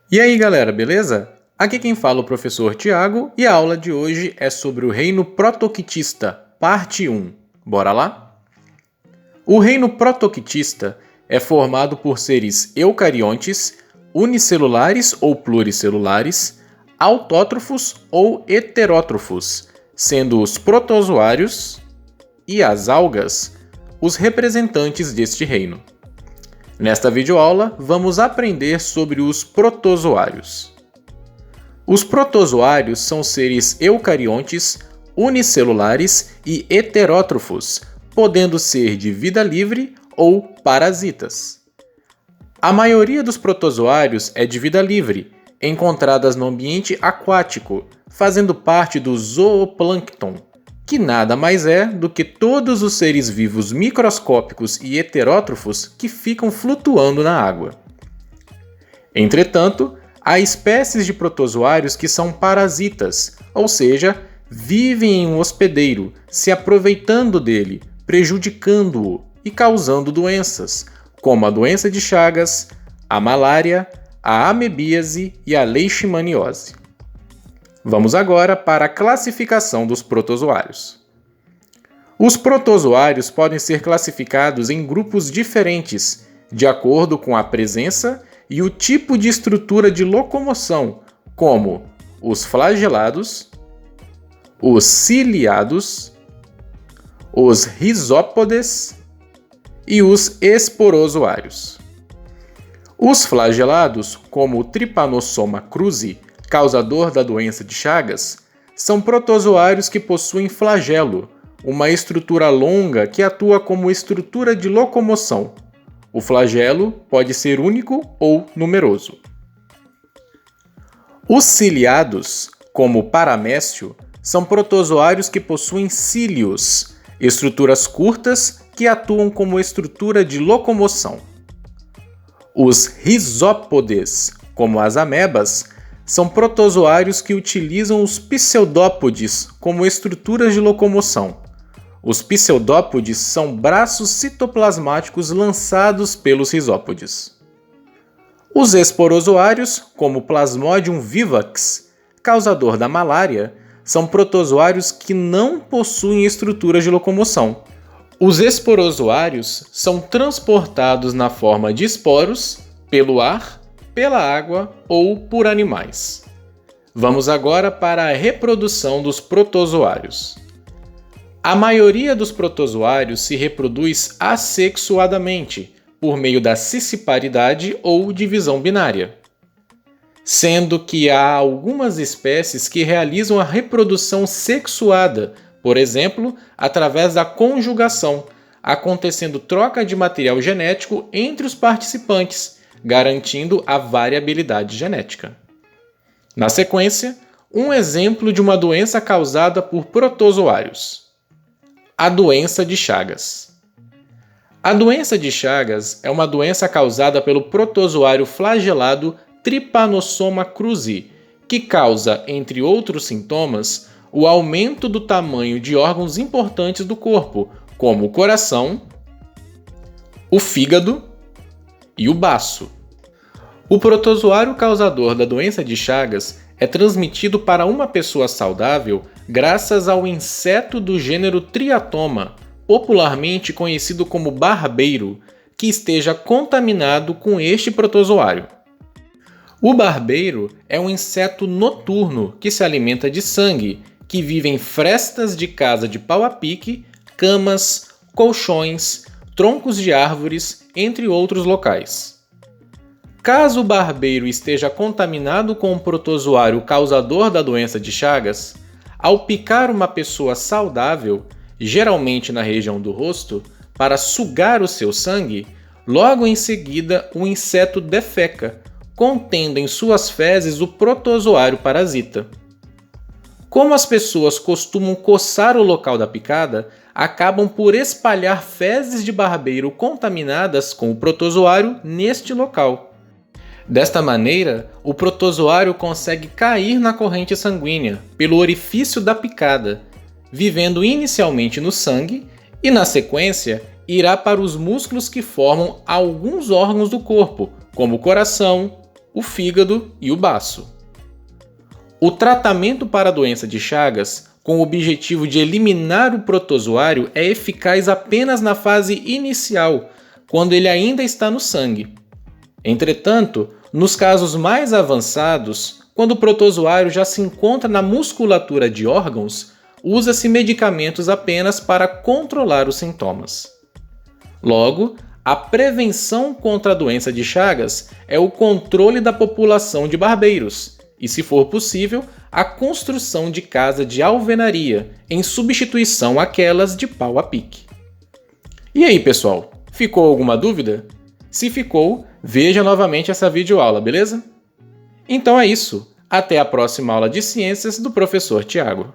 E aí galera, beleza? Aqui quem fala é o professor Tiago e a aula de hoje é sobre o reino protoquitista, parte 1. Bora lá? O reino protoquitista é formado por seres eucariontes, unicelulares ou pluricelulares, autótrofos ou heterótrofos, sendo os protozoários e as algas os representantes deste reino. Nesta videoaula, vamos aprender sobre os protozoários. Os protozoários são seres eucariontes, unicelulares e heterótrofos, podendo ser de vida livre ou parasitas. A maioria dos protozoários é de vida livre, encontradas no ambiente aquático, fazendo parte do zooplâncton, que nada mais é do que todos os seres vivos microscópicos e heterótrofos que ficam flutuando na água. Entretanto, há espécies de protozoários que são parasitas, ou seja, vivem em um hospedeiro, se aproveitando dele, prejudicando-o e causando doenças, como a doença de Chagas, a malária, a amebíase e a leishmaniose. Vamos agora para a classificação dos protozoários. Os protozoários podem ser classificados em grupos diferentes, de acordo com a presença e o tipo de estrutura de locomoção, como os flagelados, os ciliados, os rizópodes e os esporozoários. Os flagelados, como o Trypanosoma cruzi, causador da doença de Chagas, são protozoários que possuem flagelo, uma estrutura longa que atua como estrutura de locomoção. O flagelo pode ser único ou numeroso. Os ciliados, como o Paramécio, são protozoários que possuem cílios, estruturas curtas que atuam como estrutura de locomoção. Os rizópodes, como as amebas, são protozoários que utilizam os pseudópodes como estruturas de locomoção. Os pseudópodes são braços citoplasmáticos lançados pelos rizópodes. Os esporozoários, como o Plasmodium vivax, causador da malária, são protozoários que não possuem estruturas de locomoção. Os esporozoários são transportados na forma de esporos pelo ar, pela água ou por animais. Vamos agora para a reprodução dos protozoários. A maioria dos protozoários se reproduz assexuadamente, por meio da cisciparidade ou divisão binária, sendo que há algumas espécies que realizam a reprodução sexuada, por exemplo, através da conjugação, acontecendo troca de material genético entre os participantes, garantindo a variabilidade genética. Na sequência, um exemplo de uma doença causada por protozoários. A doença de Chagas. A doença de Chagas é uma doença causada pelo protozoário flagelado Trypanosoma cruzi, que causa, entre outros sintomas, o aumento do tamanho de órgãos importantes do corpo, como o coração, o fígado e o baço. O protozoário causador da doença de Chagas é transmitido para uma pessoa saudável graças ao inseto do gênero Triatoma, popularmente conhecido como barbeiro, que esteja contaminado com este protozoário. O barbeiro é um inseto noturno que se alimenta de sangue, que vive em frestas de casa de pau a pique, camas, colchões, troncos de árvores, entre outros locais. Caso o barbeiro esteja contaminado com um protozoário causador da doença de Chagas, ao picar uma pessoa saudável, geralmente na região do rosto, para sugar o seu sangue, logo em seguida o inseto defeca, contendo em suas fezes o protozoário parasita. Como as pessoas costumam coçar o local da picada, acabam por espalhar fezes de barbeiro contaminadas com o protozoário neste local. Desta maneira, o protozoário consegue cair na corrente sanguínea pelo orifício da picada, vivendo inicialmente no sangue e, na sequência, irá para os músculos que formam alguns órgãos do corpo, como o coração, o fígado e o baço. O tratamento para a doença de Chagas, com o objetivo de eliminar o protozoário, é eficaz apenas na fase inicial, quando ele ainda está no sangue. Entretanto, nos casos mais avançados, quando o protozoário já se encontra na musculatura de órgãos, usa-se medicamentos apenas para controlar os sintomas. Logo, a prevenção contra a doença de Chagas é o controle da população de barbeiros e, se for possível, a construção de casa de alvenaria, em substituição àquelas de pau a pique. E aí, pessoal? Ficou alguma dúvida? Se ficou, veja novamente essa videoaula, beleza? Então é isso. Até a próxima aula de ciências do professor Tiago.